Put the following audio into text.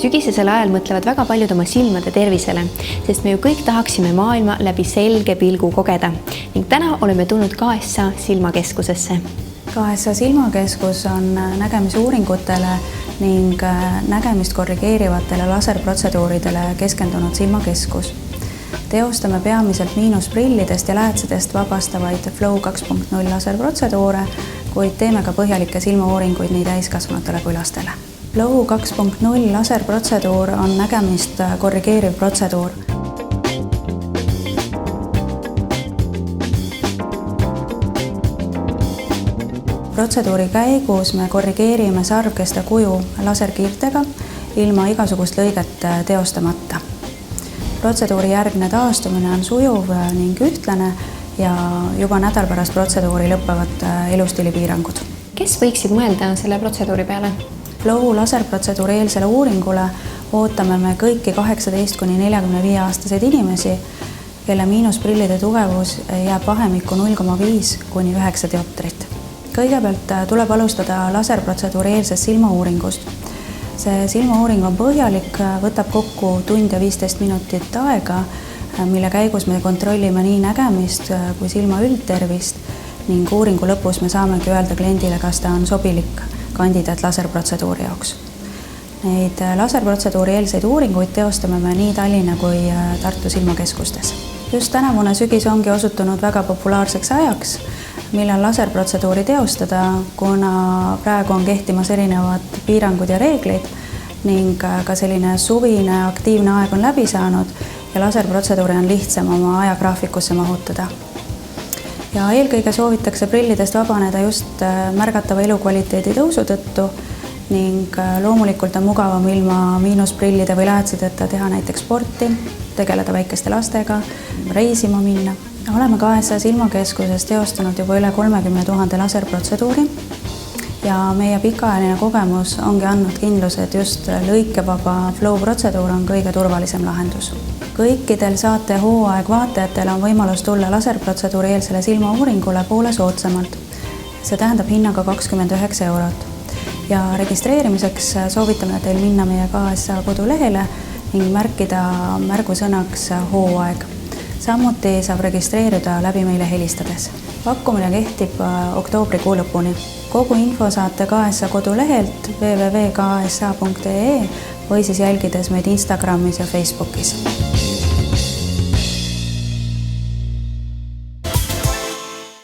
Sügisesel ajal mõtlevad väga paljud oma silmade tervisele, sest me ju kõik tahaksime maailma läbi selge pilgu kogeda. Ning täna oleme tulnud KSA silmakeskusesse. KSA silmakeskus on nägemisuuringutele ning nägemist korrigeerivatele laserprotseduuridele keskendunud silmakeskus. Teostame peamiselt miinusprillidest ja lähetsedest vabastavaid Flow 2.0 laserprotseduure, kuid teeme ka põhjalikke silmauuringuid nii täiskasvanutele kui lastele. Flow 2.0 laserprotseduur on nägemist korrigeeriv protseduur. Protseduuri käigus me korrigeerime sarvkeste kuju laserkiirtega ilma igasugust lõiget teostamata. Protseduuri järgne taastumine on sujuv ning ühtlane ja juba nädal pärast protseduuri lõppevad elustiilipiirangud. Kes võiksid mõelda selle protseduuri peale? Flow laserprotseduuri eelsele uuringule ootame me kõiki 18–45 aastaseid inimesi, kelle miinusprillide tugevus jääb vahemikku 0,5–9 dioptrit. Kõigepealt tuleb alustada laserprotseduuri eelsest silmauuringust. See silmauuring on põhjalik, võtab kokku 1 tund ja 15 minutit aega, mille käigus me kontrollime nii nägemist kui silma üldtervist ning uuringu lõpus me saamegi öelda kliendile, kas ta on sobilik kandidaat laserprotseduuri jaoks. Neid laserprotseduuri eelseid uuringuid teostame me nii Tallinna kui Tartu silmakeskustes. Just tänavune sügis ongi osutunud väga populaarseks ajaks, millal laserprotseduuri teostada, kuna praegu on kehtimas erinevad piirangud ja reeglid ning ka selline suvine aktiivne aeg on läbi saanud ja laserprotseduuri on lihtsam oma ajagraafikusse mahutada. Ja eelkõige soovitakse prillidest vabaneda just märgatava elukvaliteedi tõusu tõttu ning loomulikult on mugavam ilma miinusprillide või lähetsedeta teha näiteks sporti, tegeleda väikeste lastega, reisima minna. Oleme KSA silmakeskuses teostanud juba üle 30 000 laserprotseduuri ja meie pikaajaline kogemus ongi andnud kindluse, et just lõikevaba Flow protseduur on kõige turvalisem lahendus. Kõikidel saate hooaeg vaatajatel on võimalus tulla laserprotseduuri eelsele silmauuringule poole soodsamalt. See tähendab hinnaga 29 eurot. Ja registreerimiseks soovitame teil minna meie KSA kodulehele ning märkida märgusõnaks hooaeg. Samuti saab registreerida läbi meile helistades. Pakkumine kehtib oktoobrikuu lõpuni. Kogu info saate KSA kodulehelt www.ksa.ee või siis jälgides meid Instagramis ja Facebookis.